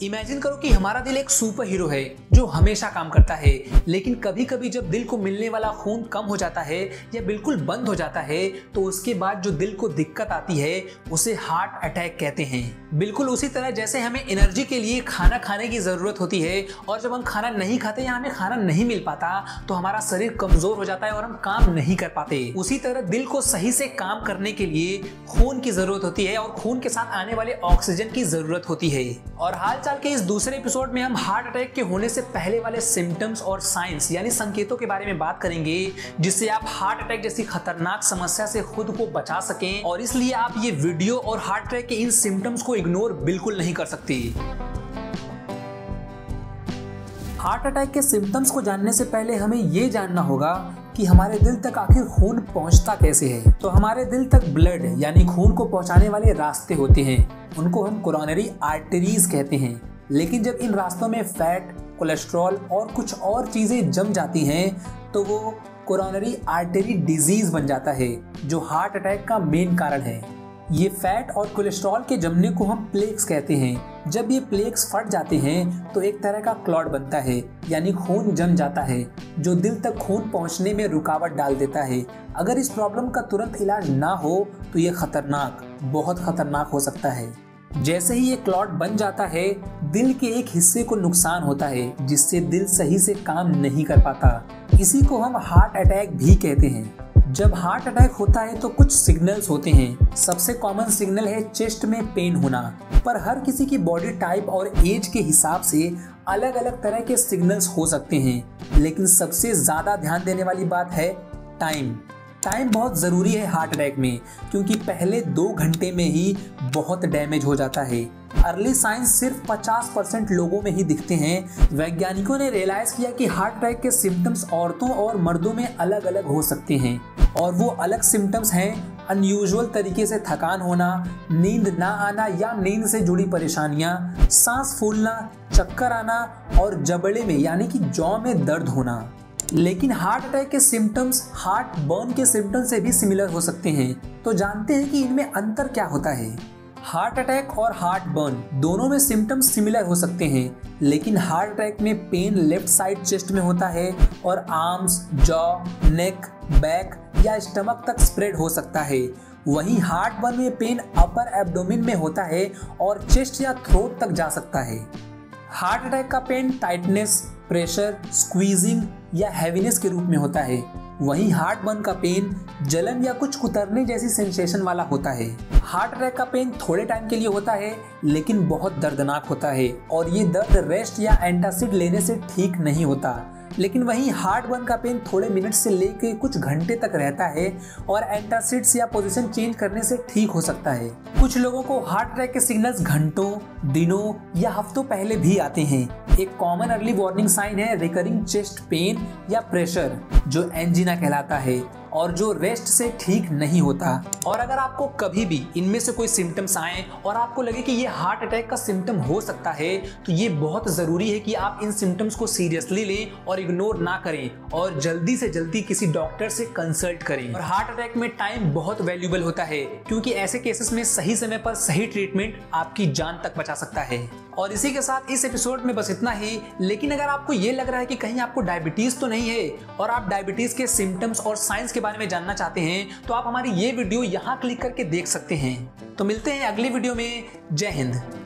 Imagine करो कि हमारा दिल एक सुपर हीरो है जो हमेशा काम करता है, लेकिन कभी कभी जब दिल को मिलने वाला खून कम हो जाता है या बिल्कुल बंद हो जाता है तो उसके बाद जो दिल को दिक्कत आती है उसे हार्ट अटैक कहते हैं। बिल्कुल उसी तरह जैसे हमें एनर्जी के लिए खाना खाने की जरूरत होती है और जब हम खाना नहीं खाते या हमें खाना नहीं मिल पाता तो हमारा शरीर कमजोर हो जाता है और हम काम नहीं कर पाते। उसी तरह दिल को सही से काम करने के लिए खून की जरूरत होती है और खून के साथ आने वाले ऑक्सीजन की जरूरत होती है। और हालचाल के इस दूसरे एपिसोड में हम हार्ट अटैक के होने से पहले वाले सिम्टम्स और साइंस यानी संकेतों के बारे में बात करेंगे, जिससे आप हार्ट अटैक जैसी खतरनाक समस्या से खुद को बचा सकें। और इसलिए आप ये वीडियो और हार्ट अटैक के इन सिम्टम्स को इग्नोर बिल्कुल नहीं कर सकते। हार्ट अटैक के सिम्टम्स को जानने से पहले हमें ये जानना होगा कि हमारे दिल तक आखिर खून पहुंचता कैसे है। तो हमारे दिल तक ब्लड यानी खून को पहुंचाने वाले रास्ते होते हैं, उनको हम कोरोनरी आर्टरीज कहते हैं। लेकिन जब इन रास्तों में फैट, कोलेस्ट्रॉल और कुछ और चीजें जम जाती हैं तो वो कोरोनरी आर्टरी डिजीज बन जाता है, जो हार्ट अटैक का मेन कारण है। ये फैट और कोलेस्ट्रॉल के जमने को हम प्लेक्स कहते हैं। जब ये प्लेक्स फट जाते हैं तो एक तरह का क्लॉट बनता है, यानी खून जम जाता है, जो दिल तक खून पहुंचने में रुकावट डाल देता है। अगर इस प्रॉब्लम का तुरंत इलाज ना हो तो ये बहुत खतरनाक हो सकता है। जैसे ही ये क्लॉट बन जाता है, दिल के एक हिस्से को नुकसान होता है, जिससे दिल सही से काम नहीं कर पाता। इसी को हम हार्ट अटैक भी कहते हैं। जब हार्ट अटैक होता है तो कुछ सिग्नल्स होते हैं। सबसे कॉमन सिग्नल है चेस्ट में पेन होना, पर हर किसी की बॉडी टाइप और एज के हिसाब से अलग अलग तरह के सिग्नल्स हो सकते हैं। लेकिन सबसे ज्यादा ध्यान देने वाली बात है टाइम बहुत ज़रूरी है हार्ट अटैक में, क्योंकि पहले 2 घंटे में ही बहुत डैमेज हो जाता है। अर्ली साइंस सिर्फ 50% लोगों में ही दिखते हैं। वैज्ञानिकों ने रियलाइज किया कि हार्ट अटैक के सिम्टम्स औरतों और मर्दों में अलग अलग हो सकते हैं, और वो अलग सिम्टम्स हैं अनयूजुअल तरीके से थकान होना, नींद ना आना या नींद से जुड़ी परेशानियां, सांस फूलना, चक्कर आना और जबड़े में यानी कि जॉ में दर्द होना। लेकिन हार्ट अटैक के सिम्टम्स हार्ट बर्न के सिम्टम्स से भी सिमिलर हो सकते हैं। तो जानते हैं कि इनमें अंतर क्या होता है। हार्ट अटैक और हार्ट बर्न दोनों में सिम्टम्स सिमिलर हो सकते हैं, लेकिन हार्ट अटैक में पेन लेफ्ट साइड चेस्ट में होता है और आर्म्स, जॉ, नेक, बैक या स्टमक तक स्प्रेड हो सकता है। वहीं हार्ट बर्न में पेन अपर एब्डोमेन में होता है और चेस्ट या थ्रोट तक जा सकता है। हार्ट अटैक का पेन टाइटनेस, प्रेशर, स्क्वीजिंग या हैवीनेस के रूप में होता है। वहीं हार्ट बर्न का पेन जलन या कुछ कुतरने जैसी सेंसेशन वाला होता है। हार्ट अटैक का पेन थोड़े टाइम के लिए होता है, लेकिन बहुत दर्दनाक होता है और ये दर्द रेस्ट या एंटासिड लेने से ठीक नहीं होता। लेकिन वहीं हार्ट बर्न का पेन थोड़े मिनट से लेकर कुछ घंटे तक रहता है और एंटासिड्स या पोजीशन चेंज करने से ठीक हो सकता है। कुछ लोगों को हार्ट अटैक के सिग्नल्स घंटों, दिनों या हफ्तों पहले भी आते हैं। एक कॉमन अर्ली वार्निंग साइन है रिकरिंग चेस्ट पेन या प्रेशर, जो एंजीना कहलाता है और जो रेस्ट से ठीक नहीं होता। और अगर आपको कभी भी इनमें से कोई सिम्टम्स आए और आपको लगे कि ये हार्ट अटैक का सिम्टम हो सकता है, तो ये बहुत ज़रूरी है कि आप इन सिम्टम्स को सीरियसली लें और इग्नोर ना करें और जल्दी से जल्दी किसी डॉक्टर से कंसल्ट करें। और हार्ट अटैक में टाइम बहुत वैल्यूबल होता है, क्योंकि ऐसे केसेस में सही समय पर सही ट्रीटमेंट आपकी जान तक बचा सकता है। और इसी के साथ इस एपिसोड में बस इतना ही। लेकिन अगर आपको ये लग रहा है कि कहीं आपको डायबिटीज तो नहीं है और आप डायबिटीज के सिम्टम्स और साइंस के बारे में जानना चाहते हैं, तो आप हमारी ये वीडियो यहाँ क्लिक करके देख सकते हैं। तो मिलते हैं अगली वीडियो में। जय हिंद।